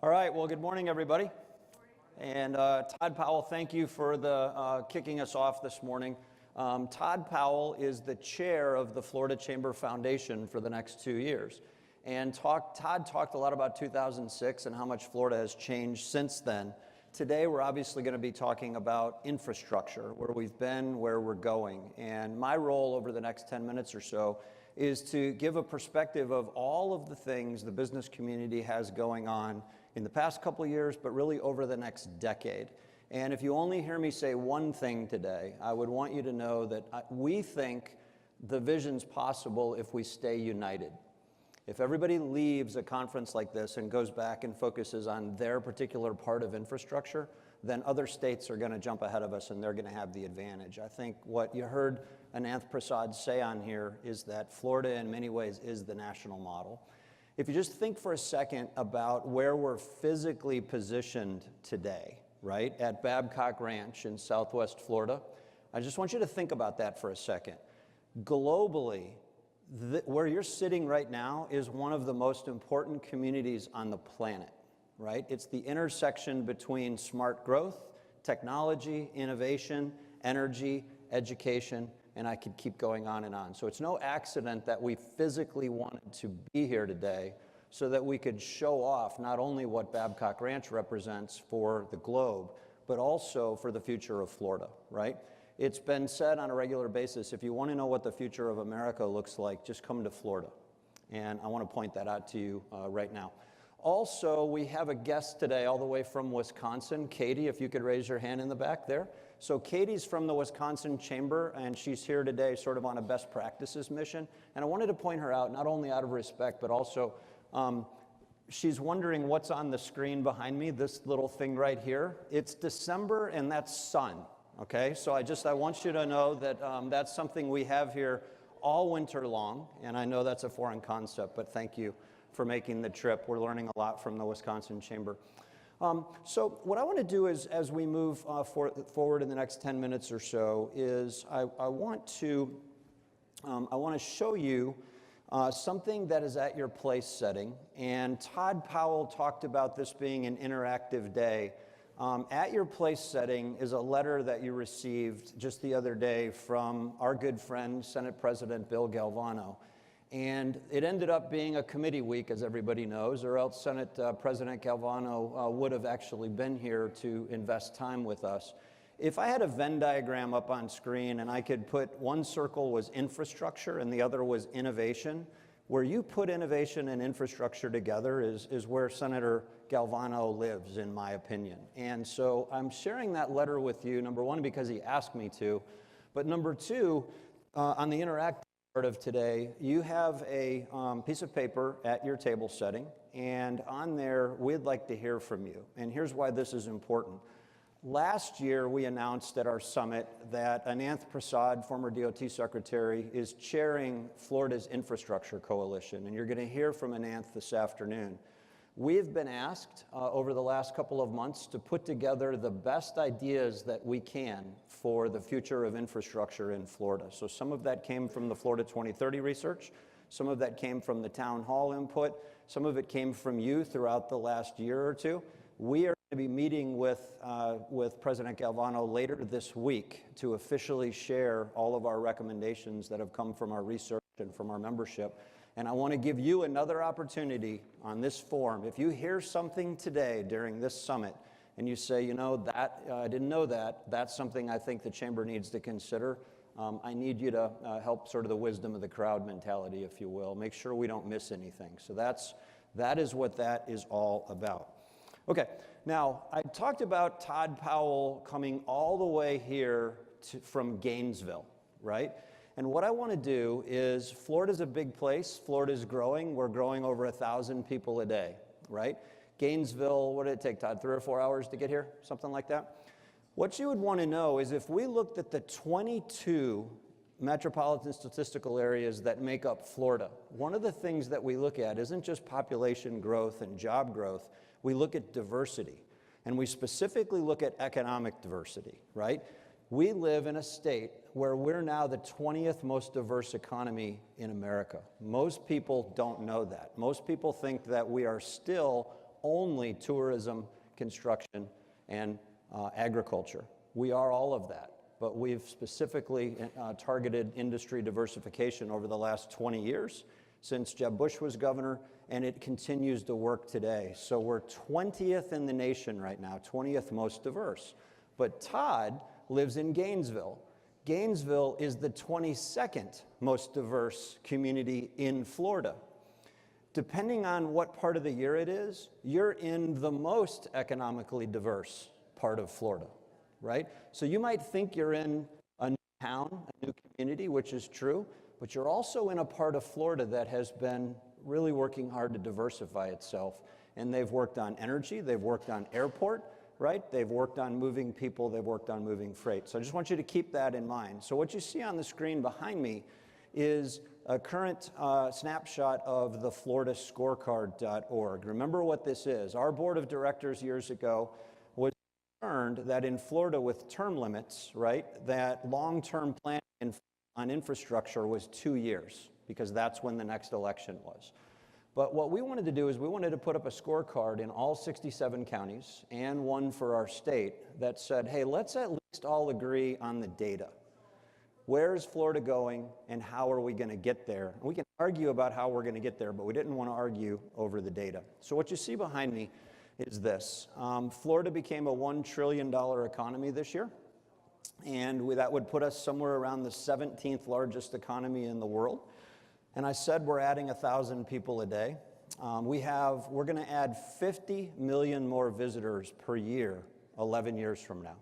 All right, well, good morning, everybody. And Todd Powell, thank you for the kicking us off this morning. Todd Powell is the chair of the Florida Chamber Foundation for the next 2 years. And Todd talked a lot about 2006 and how much Florida has changed since then. Today, we're obviously going to be talking about infrastructure, where we've been, where we're going. And my role over the next 10 minutes or so is to give a perspective of all of the things the business community has going on in the past couple of years, but really over the next decade. And if you only hear me say one thing today, I would want you to know that we think the vision's possible if we stay united. If everybody leaves a conference like this and goes back and focuses on their particular part of infrastructure, then other states are going to jump ahead of us and they're going to have the advantage. I think what you heard Ananth Prasad say on here is that Florida in many ways is the national model. If you just think for a second about where we're physically positioned today, right, at Babcock Ranch in Southwest Florida, I just want you to think about that for a second. Globally, where you're sitting right now is one of the most important communities on the planet, right? It's the intersection between smart growth, technology, innovation, energy, education, and I could keep going on and on. So it's no accident that we physically wanted to be here today so that we could show off not only what Babcock Ranch represents for the globe, but also for the future of Florida, right? It's been said on a regular basis, if you want to know what the future of America looks like, just come to Florida. And I want to point that out to you right now. Also, we have a guest today all the way from Wisconsin. Katie, if you could raise your hand in the back there. So Katie's from the Wisconsin Chamber, and she's here today sort of on a best practices mission. And I wanted to point her out, not only out of respect, but also she's wondering what's on the screen behind me, this little thing right here. It's December, and that's sun, okay? So I want you to know that that's something we have here all winter long, and I know that's a foreign concept, but thank you for making the trip. We're learning a lot from the Wisconsin Chamber. So what I want to do is, as we move forward in the next 10 minutes or so, is I want to show you something that is at your place setting. And Todd Powell talked about this being an interactive day. At your place setting is a letter that you received just the other day from our good friend, Senate President Bill Galvano. And it ended up being a committee week, as everybody knows, or else Senate President Galvano would have actually been here to invest time with us. If I had a Venn diagram up on screen and I could put one circle was infrastructure and the other was innovation, where you put innovation and infrastructure together is where Senator Galvano lives, in my opinion. And so I'm sharing that letter with you, number one, because he asked me to, but number two, on the interactive part of today, you have a piece of paper at your table setting, and on there, we'd like to hear from you. And here's why this is important. Last year, we announced at our summit that Ananth Prasad, former DOT secretary, is chairing Florida's Infrastructure Coalition, and you're going to hear from Ananth this afternoon. We've been asked over the last couple of months to put together the best ideas that we can for the future of infrastructure in Florida. So some of that came from the Florida 2030 research, some of that came from the town hall input, some of it came from you throughout the last year or two. We are going to be meeting with President Galvano later this week to officially share all of our recommendations that have come from our research and from our membership. And I want to give you another opportunity on this forum. If you hear something today during this summit and you say, you know, I didn't know that, that's something I think the Chamber needs to consider, I need you to help sort of the wisdom of the crowd mentality, if you will. Make sure we don't miss anything. So that is what that is all about. Okay, now I talked about Todd Powell coming all the way here from Gainesville, right? And what I want to do is, Florida's a big place. Florida's growing. We're growing over 1,000 people a day, right? Gainesville, what did it take, Todd, 3 or 4 hours to get here? Something like that? What you would want to know is if we looked at the 22 metropolitan statistical areas that make up Florida, one of the things that we look at isn't just population growth and job growth. We look at diversity. And we specifically look at economic diversity, right? We live in a state where we're now the 20th most diverse economy in America. Most people don't know that. Most people think that we are still only tourism, construction, and agriculture. We are all of that, but we've specifically targeted industry diversification over the last 20 years since Jeb Bush was governor, and it continues to work today. So we're 20th in the nation right now, 20th most diverse. But Todd lives in Gainesville. Gainesville is the 22nd most diverse community in Florida. Depending on what part of the year it is, you're in the most economically diverse part of Florida, right? So you might think you're in a new town, a new community, which is true, but you're also in a part of Florida that has been really working hard to diversify itself. And they've worked on energy, they've worked on airport, right? They've worked on moving people, they've worked on moving freight. So I just want you to keep that in mind. So what you see on the screen behind me is a current snapshot of the FloridaScorecard.org. Remember what this is. Our board of directors years ago was concerned that in Florida with term limits, right, that long-term planning on infrastructure was 2 years, because that's when the next election was. But what we wanted to do is we wanted to put up a scorecard in all 67 counties and one for our state that said, hey, let's at least all agree on the data. Where's Florida going and how are we going to get there? And we can argue about how we're going to get there, but we didn't want to argue over the data. So what you see behind me is this. Florida became a $1 trillion economy this year, and that would put us somewhere around the 17th largest economy in the world. And I said we're adding 1,000 people a day. We're going to add 50 million more visitors per year 11 years from now.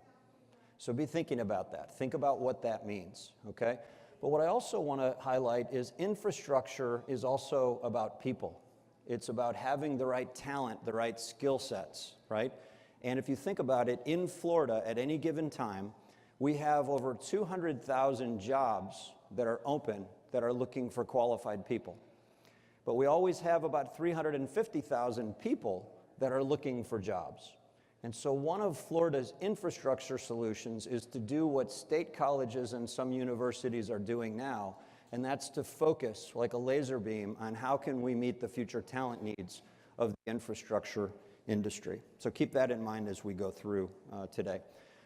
So be thinking about that. Think about what that means, okay? But what I also want to highlight is infrastructure is also about people. It's about having the right talent, the right skill sets, right? And if you think about it, in Florida at any given time, we have over 200,000 jobs that are open that are looking for qualified people. But we always have about 350,000 people that are looking for jobs. And so one of Florida's infrastructure solutions is to do what state colleges and some universities are doing now, and that's to focus like a laser beam on how can we meet the future talent needs of the infrastructure industry. So keep that in mind as we go through today.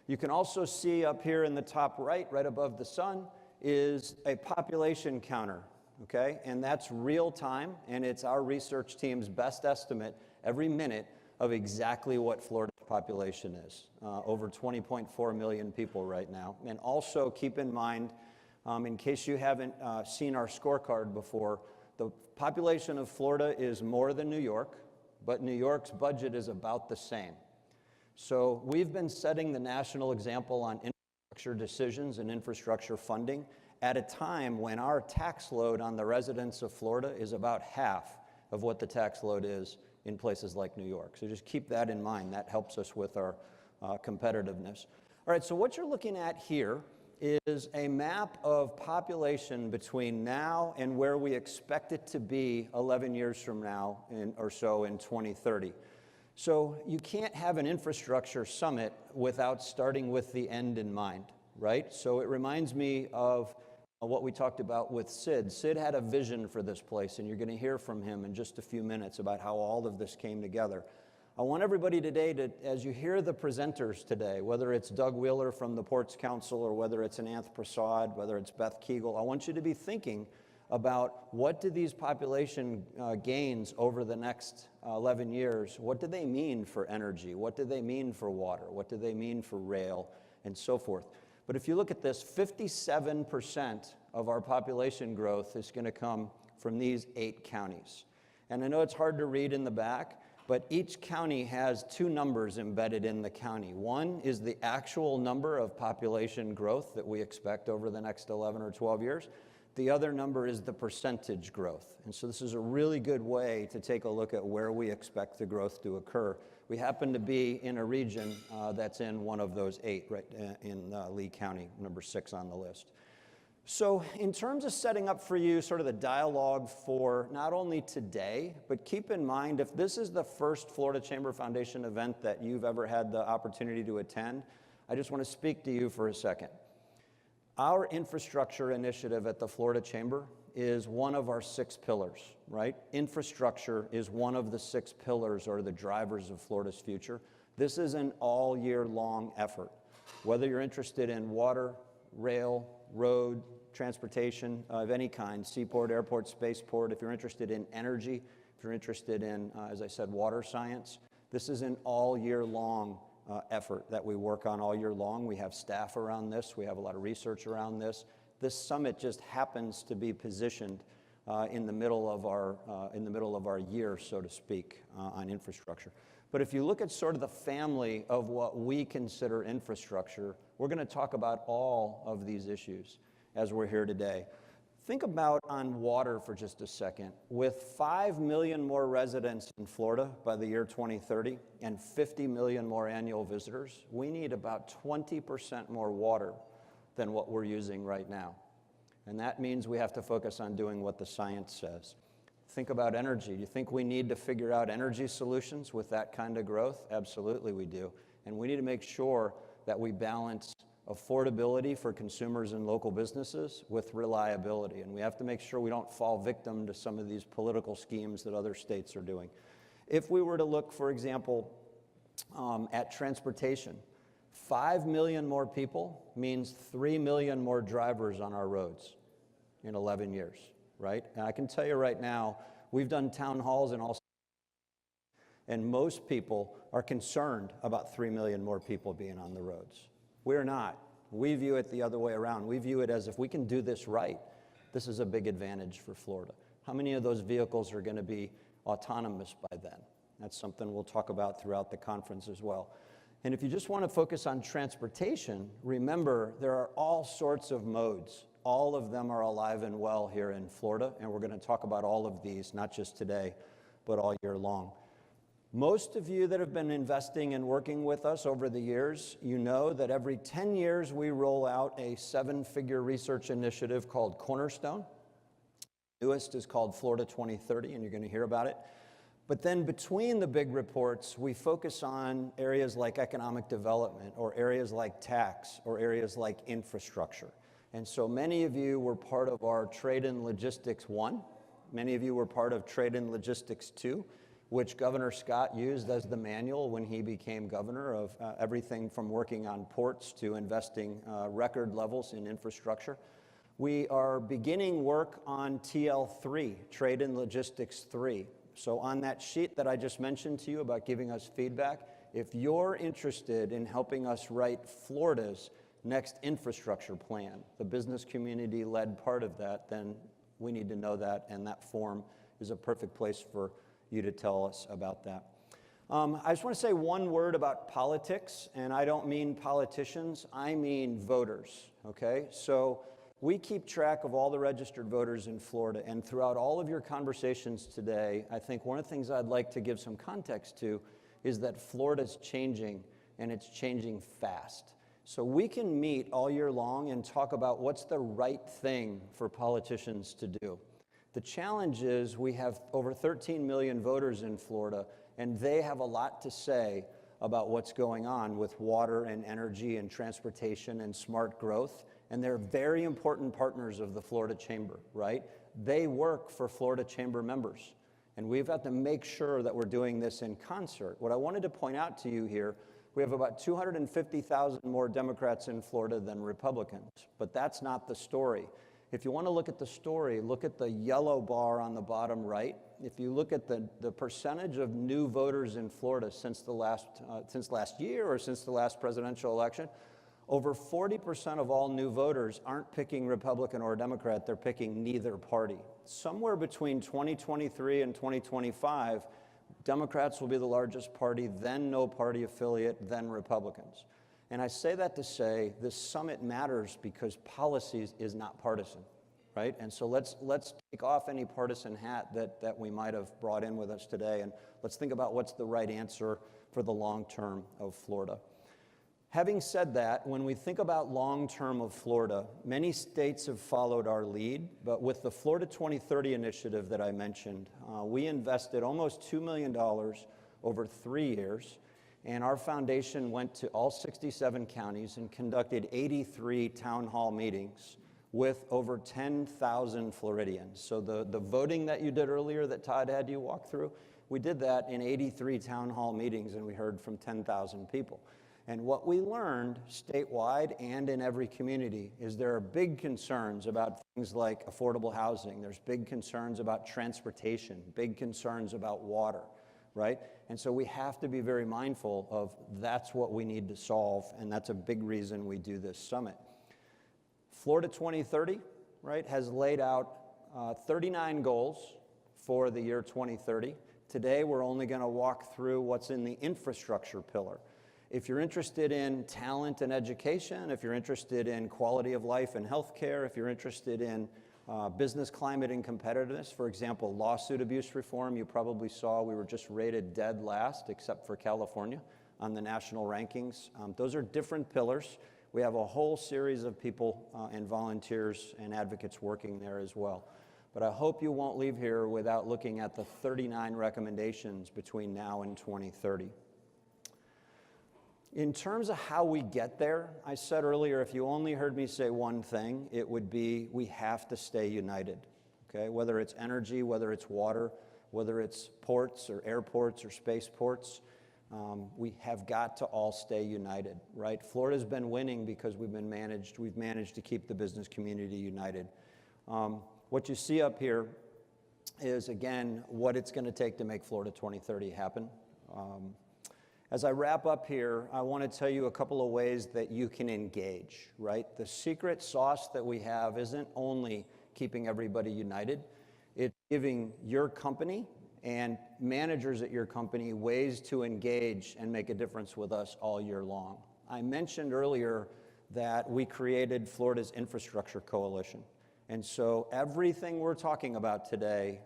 You can also see up here in the top right above the sun, is a population counter, okay? And that's real time, and it's our research team's best estimate every minute of exactly what Florida's population is. Over 20.4 million people right now. And also keep in mind, in case you haven't seen our scorecard before, the population of Florida is more than New York, but New York's budget is about the same. So we've been setting the national example on infrastructure decisions and infrastructure funding at a time when our tax load on the residents of Florida is about half of what the tax load is in places like New York. So just keep that in mind. That helps us with our competitiveness. All right, so what you're looking at here is a map of population between now and where we expect it to be 11 years from now or so in 2030. So you can't have an infrastructure summit without starting with the end in mind, right? So it reminds me of what we talked about with Sid. Sid had a vision for this place, and you're going to hear from him in just a few minutes about how all of this came together. I want everybody today to, as you hear the presenters today, whether it's Doug Wheeler from the Ports Council or whether it's Ananth Prasad, whether it's Beth Keegle, I want you to be thinking about what do these population gains over the next 11 years, what do they mean for energy? What do they mean for water? What do they mean for rail and so forth? But if you look at this, 57% of our population growth is going to come from these 8 counties. And I know it's hard to read in the back, but each county has 2 numbers embedded in the county. One is the actual number of population growth that we expect over the next 11 or 12 years. The other number is the percentage growth. And so this is a really good way to take a look at where we expect the growth to occur. We happen to be in a region that's in one of those 8, right in Lee County, number 6 on the list. So in terms of setting up for you sort of the dialogue for not only today, but keep in mind if this is the first Florida Chamber Foundation event that you've ever had the opportunity to attend, I just want to speak to you for a second. Our infrastructure initiative at the Florida Chamber is one of our 6 pillars, right? Infrastructure is one of the 6 pillars or the drivers of Florida's future. This is an all year long effort. Whether you're interested in water, rail, road, transportation of any kind, seaport, airport, spaceport, if you're interested in energy, if you're interested in, as I said, water science, this is an all year long effort that we work on all year long. We have staff around this. We have a lot of research around this. This summit just happens to be positioned in the middle of our year, so to speak, on infrastructure. But if you look at sort of the family of what we consider infrastructure, we're going to talk about all of these issues as we're here today. Think about on water for just a second. With 5 million more residents in Florida by the year 2030 and 50 million more annual visitors, we need about 20% more water than what we're using right now. And that means we have to focus on doing what the science says. Think about energy. Do you think we need to figure out energy solutions with that kind of growth? Absolutely we do. And we need to make sure that we balance affordability for consumers and local businesses with reliability. And we have to make sure we don't fall victim to some of these political schemes that other states are doing. If we were to look, for example, at transportation, 5 million more people means 3 million more drivers on our roads in 11 years, right? And I can tell you right now, we've done town halls in all, and most people are concerned about 3 million more people being on the roads. We're not. We view it the other way around. We view it as if we can do this right, this is a big advantage for Florida. How many of those vehicles are going to be autonomous by then? That's something we'll talk about throughout the conference as well. And if you just want to focus on transportation, remember there are all sorts of modes. All of them are alive and well here in Florida, and we're going to talk about all of these, not just today, but all year long. Most of you that have been investing and working with us over the years, you know that every 10 years we roll out a 7-figure research initiative called Cornerstone. The newest is called Florida 2030, and you're going to hear about it. But then between the big reports, we focus on areas like economic development or areas like tax or areas like infrastructure. And so many of you were part of our Trade and Logistics 1. Many of you were part of Trade and Logistics 2, which Governor Scott used as the manual when he became governor of everything from working on ports to investing record levels in infrastructure. We are beginning work on TL3, Trade and Logistics 3. So on that sheet that I just mentioned to you about giving us feedback, if you're interested in helping us write Florida's next infrastructure plan, the business community-led part of that, then we need to know that, and that form is a perfect place for you to tell us about that. I just want to say one word about politics, and I don't mean politicians, I mean voters, okay? So we keep track of all the registered voters in Florida, and throughout all of your conversations today, I think one of the things I'd like to give some context to is that Florida's changing, and it's changing fast. So we can meet all year long and talk about what's the right thing for politicians to do. The challenge is we have over 13 million voters in Florida, and they have a lot to say about what's going on with water and energy and transportation and smart growth. And they're very important partners of the Florida Chamber, right? They work for Florida Chamber members. And we've got to make sure that we're doing this in concert. What I wanted to point out to you here, we have about 250,000 more Democrats in Florida than Republicans. But that's not the story. If you want to look at the story, look at the yellow bar on the bottom right. If you look at the percentage of new voters in Florida since last year or since the last presidential election, over 40% of all new voters aren't picking Republican or Democrat, they're picking neither party. Somewhere between 2023 and 2025, Democrats will be the largest party, then no party affiliate, then Republicans. And I say that to say this summit matters because policy is not partisan, right? And so let's take off any partisan hat that we might have brought in with us today, and let's think about what's the right answer for the long term of Florida. Having said that, when we think about long term of Florida, many states have followed our lead, but with the Florida 2030 initiative that I mentioned, we invested almost $2 million over 3 years. And our foundation went to all 67 counties and conducted 83 town hall meetings with over 10,000 Floridians. So the voting that you did earlier that Todd had you walk through, we did that in 83 town hall meetings, and we heard from 10,000 people. And what we learned statewide and in every community is there are big concerns about things like affordable housing. There's big concerns about transportation, big concerns about water, right? And so we have to be very mindful of that's what we need to solve, and that's a big reason we do this summit. Florida 2030, right, has laid out 39 goals for the year 2030. Today, we're only going to walk through what's in the infrastructure pillar. If you're interested in talent and education, if you're interested in quality of life and healthcare, if you're interested in business climate and competitiveness, for example, lawsuit abuse reform, you probably saw we were just rated dead last, except for California, on the national rankings. Those are different pillars. We have a whole series of people and volunteers and advocates working there as well. But I hope you won't leave here without looking at the 39 recommendations between now and 2030. In terms of how we get there, I said earlier, if you only heard me say one thing, it would be we have to stay united, okay? Whether it's energy, whether it's water, whether it's ports or airports or spaceports, we have got to all stay united, right? Florida's been winning because we've managed to keep the business community united. What you see up here is, again, what it's going to take to make Florida 2030 happen. As I wrap up here, I want to tell you a couple of ways that you can engage, right? The secret sauce that we have isn't only keeping everybody united, it's giving your company and managers at your company ways to engage and make a difference with us all year long. I mentioned earlier that we created Florida's Infrastructure Coalition. And so everything we're talking about today,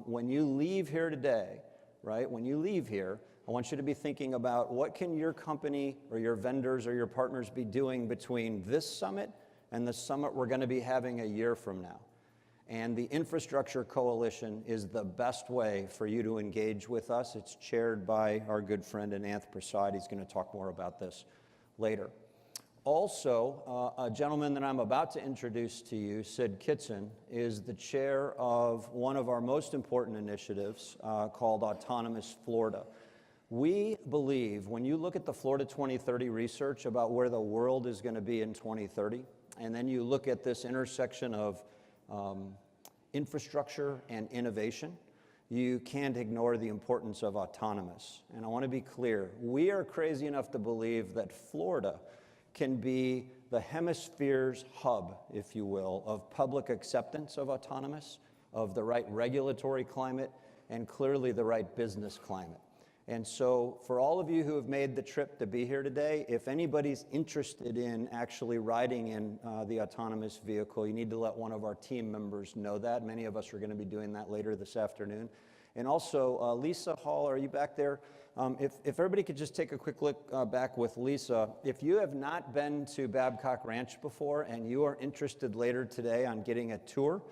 when you leave here today, right, when you leave here, I want you to be thinking about what can your company or your vendors or your partners be doing between this summit and the summit we're going to be having a year from now. And the Infrastructure Coalition is the best way for you to engage with us. It's chaired by our good friend Ananth Prasad. He's going to talk more about this later. Also, a gentleman that I'm about to introduce to you, Sid Kitson, is the chair of one of our most important initiatives called Autonomous Florida. We believe when you look at the Florida 2030 research about where the world is going to be in 2030, and then you look at this intersection of infrastructure and innovation, you can't ignore the importance of autonomous. And I want to be clear, we are crazy enough to believe that Florida can be the hemisphere's hub, if you will, of public acceptance of autonomous, of the right regulatory climate, and clearly the right business climate. And so for all of you who have made the trip to be here today, if anybody's interested in actually riding in the autonomous vehicle, you need to let one of our team members know that. Many of us are going to be doing that later this afternoon. And also, Lisa Hall, are you back there? If everybody could just take a quick look back with Lisa. If you have not been to Babcock Ranch before and you are interested later today on getting a tour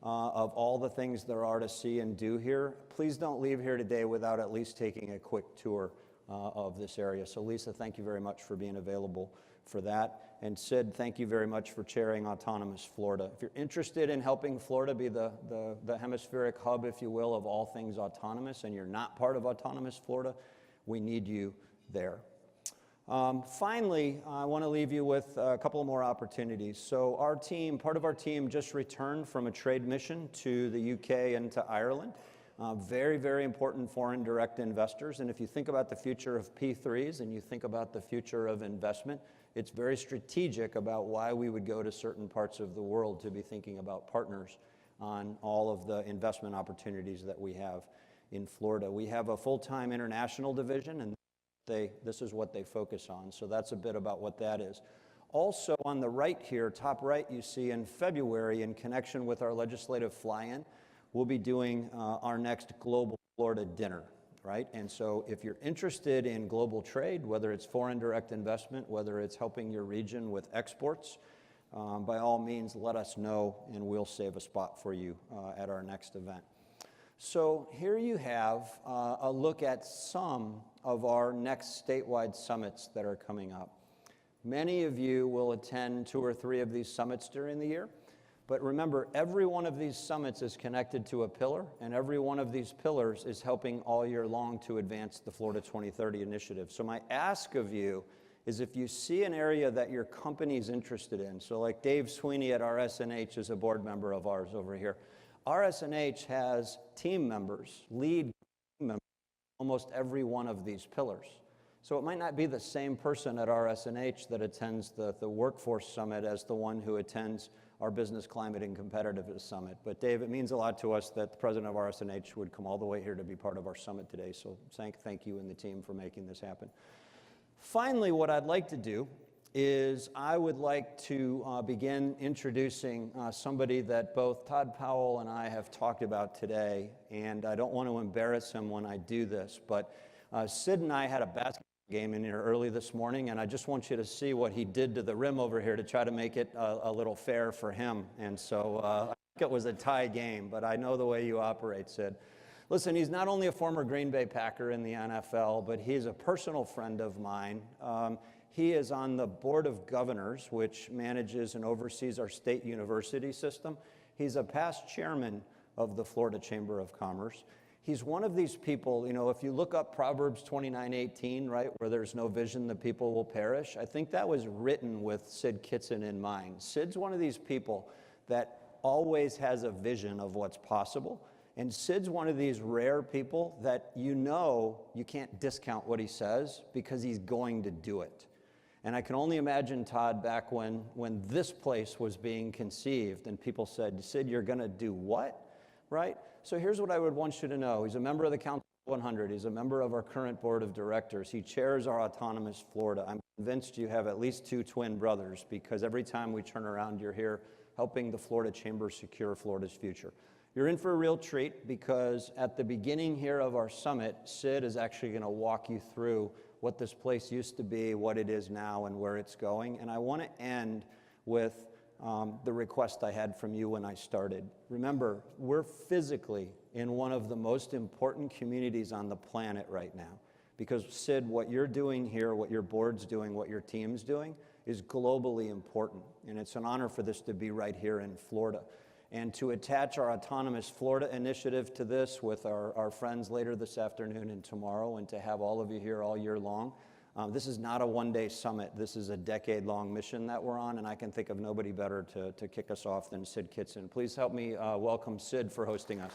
of all the things there are to see and do here, please don't leave here today without at least taking a quick tour of this area. So Lisa, thank you very much for being available for that. And Sid, thank you very much for chairing Autonomous Florida. If you're interested in helping Florida be the hemispheric hub, if you will, of all things autonomous, and you're not part of Autonomous Florida, we need you there. Finally, I want to leave you with a couple more opportunities. So our team, part of our team just returned from a trade mission to the UK and to Ireland. Very, very important foreign direct investors. And if you think about the future of P3s and you think about the future of investment, it's very strategic about why we would go to certain parts of the world to be thinking about partners on all of the investment opportunities that we have in Florida. We have a full-time international division, and this is what they focus on. So that's a bit about what that is. Also on the right here, top right, you see in February, in connection with our legislative fly-in, we'll be doing our next Global Florida dinner, right? And so if you're interested in global trade, whether it's foreign direct investment, whether it's helping your region with exports, by all means, let us know and we'll save a spot for you at our next event. So here you have a look at some of our next statewide summits that are coming up. Many of you will attend 2 or 3 of these summits during the year. But remember, every one of these summits is connected to a pillar, and every one of these pillars is helping all year long to advance the Florida 2030 initiative. So my ask of you is if you see an area that your company's interested in, so like Dave Sweeney at RS&H is a board member of ours over here. RS&H has team members, lead team members, almost every one of these pillars. So it might not be the same person at RS&H that attends the Workforce Summit as the one who attends our Business Climate and Competitiveness Summit. But Dave, it means a lot to us that the president of RS&H would come all the way here to be part of our summit today. So thank you and the team for making this happen. Finally, what I'd like to do is I would like to begin introducing somebody that both Todd Powell and I have talked about today, and I don't want to embarrass him when I do this, but Sid and I had a basketball game in here early this morning, and I just want you to see what he did to the rim over here to try to make it a little fair for him. And so I think it was a tie game, but I know the way you operate, Sid. Listen, he's not only a former Green Bay Packer in the NFL, but he's a personal friend of mine. He is on the Board of Governors, which manages and oversees our state university system. He's a past chairman of the Florida Chamber of Commerce. He's one of these people, you know, if you look up Proverbs 29:18, right, where there's no vision, the people will perish. I think that was written with Sid Kitson in mind. Sid's one of these people that always has a vision of what's possible. And Sid's one of these rare people that you know you can't discount what he says because he's going to do it. And I can only imagine, Todd, back when this place was being conceived and people said, Sid, you're going to do what, right? So here's what I would want you to know. He's a member of the Council of 100. He's a member of our current board of directors. He chairs our autonomous Florida. I'm convinced you have at least 2 twin brothers because every time we turn around, you're here helping the Florida Chamber secure Florida's future. You're in for a real treat because at the beginning here of our summit, Sid is actually going to walk you through what this place used to be, what it is now, and where it's going. And I want to end with the request I had from you when I started. Remember, we're physically in one of the most important communities on the planet right now. Because Sid, what you're doing here, what your board's doing, what your team's doing is globally important. And it's an honor for this to be right here in Florida. And to attach our Autonomous Florida initiative to this with our friends later this afternoon and tomorrow, and to have all of you here all year long. This is not a one-day summit. This is a decade-long mission that we're on, and I can think of nobody better to kick us off than Sid Kitson. Please help me welcome Sid for hosting us.